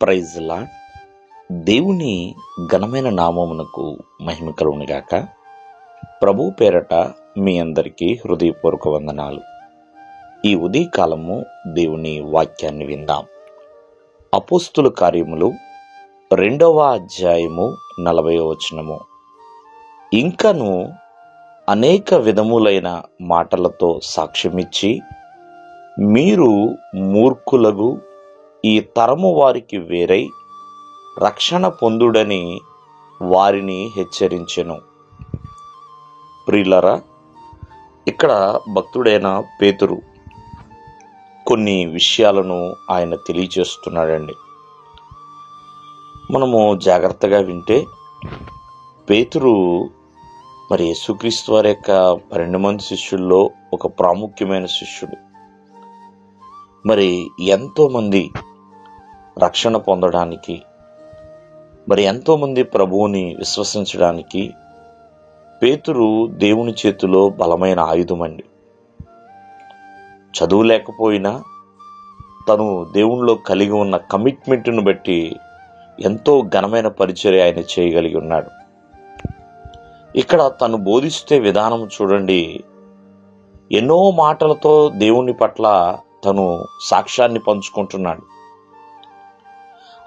Praise lord. దేవుని ఘనమైన నామమునకు మహిమ కలుగునుగాక. ప్రభు పేరట మీ అందరికీ హృదయపూర్వక వందనాలు. ఈ ఉదయకాలము దేవుని వాక్యాన్ని విందాం. అపోస్తుల కార్యములు 2వ అధ్యాయము 40వ వచనము. ఇంకను అనేక విధములైన మాటలతో సాక్ష్యమిచ్చి, మీరు మూర్ఖులగు ఈ తరము వారికి వేరై రక్షణ పొందుడని వారిని హెచ్చరించెను. ప్రియులారా, ఇక్కడ భక్తుడైన పేతురు కొన్ని విషయాలను ఆయన తెలియజేస్తున్నాడండి. మనము జాగ్రత్తగా వింటే పేతురు మరి యేసుక్రీస్తు వారి యొక్క 12 మంది శిష్యుల్లో ఒక ప్రాముఖ్యమైన శిష్యుడు. మరి ఎంతోమంది రక్షణ పొందడానికి, మరి ఎంతోమంది ప్రభువుని విశ్వసించడానికి పేతురు దేవుని చేతిలో బలమైన ఆయుధమండి. చదువు లేకపోయినా తను దేవునిలో కలిగి ఉన్న కమిట్మెంట్ను బట్టి ఎంతో ఘనమైన పరిచర్య ఆయన చేయగలిగి ఉన్నాడు. ఇక్కడ తను బోధిస్తే విధానం చూడండి, ఎన్నో మాటలతో దేవుని పట్ల తను సాక్ష్యాన్ని పంచుకుంటున్నాడు.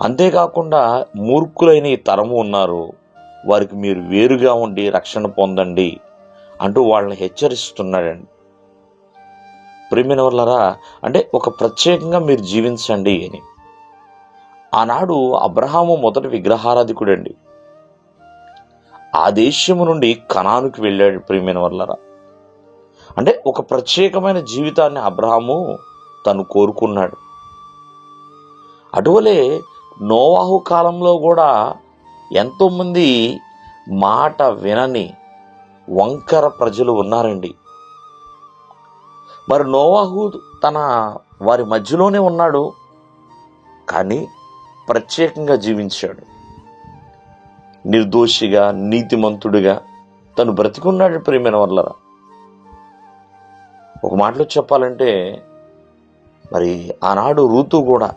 అంతేకాకుండా మూర్ఖులైన ఈ తరము ఉన్నారు, వారికి మీరు వేరుగా ఉండి రక్షణ పొందండి అంటూ వాళ్ళని హెచ్చరిస్తున్నాడండి. ప్రియమైన వాళ్ళరా, అంటే ఒక ప్రత్యేకంగా మీరు జీవించండి అని. ఆనాడు అబ్రహాము మొదటి విగ్రహారాధికుడండి. ఆ దేశము నుండి కనానుకి వెళ్ళాడు. ప్రియమైన వాళ్ళరా, అంటే ఒక ప్రత్యేకమైన జీవితాన్ని అబ్రహాము తను కోరుకున్నాడు. అటువలే నోవాహు కాలంలో కూడా ఎంతోమంది మాట వినని వంకర ప్రజలు ఉన్నారండి. మరి నోవాహు వారి మధ్యలోనే ఉన్నాడు, కానీ ప్రత్యేకంగా జీవించాడు. నిర్దోషిగా, నీతిమంతుడిగా తను బ్రతికున్నాడు. ప్రియమైన వాళ్ళరా, ఒక మాటలో చెప్పాలంటే మరి ఆనాడు రూతు కూడా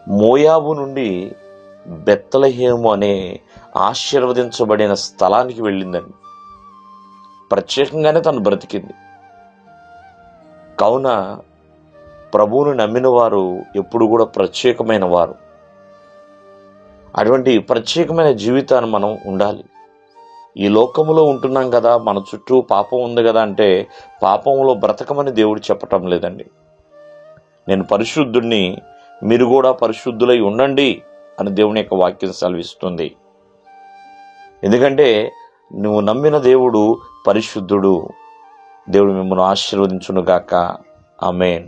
మోయాబు నుండి బెత్లెహేము అనే ఆశీర్వదించబడిన స్థలానికి వెళ్ళిందండి. ప్రత్యేకంగానే తను బ్రతికింది. కావున ప్రభువును నమ్మిన వారు ఎప్పుడు కూడా ప్రత్యేకమైన వారు. అటువంటి ప్రత్యేకమైన జీవితాన్ని మనం ఉండాలి. ఈ లోకములో ఉంటున్నాం కదా, మన చుట్టూ పాపం ఉంది కదా అంటే పాపంలో బ్రతకమని దేవుడు చెప్పటం లేదండి. నేను పరిశుద్ధుడిని, మీరు కూడా పరిశుద్ధులై ఉండండి అని దేవుని యొక్క వాక్యం సెలవిస్తుంది. ఎందుకంటే నువ్వు నమ్మిన దేవుడు పరిశుద్ధుడు. దేవుడు మిమ్మల్ని ఆశీర్వదించును గాక. ఆమేన్.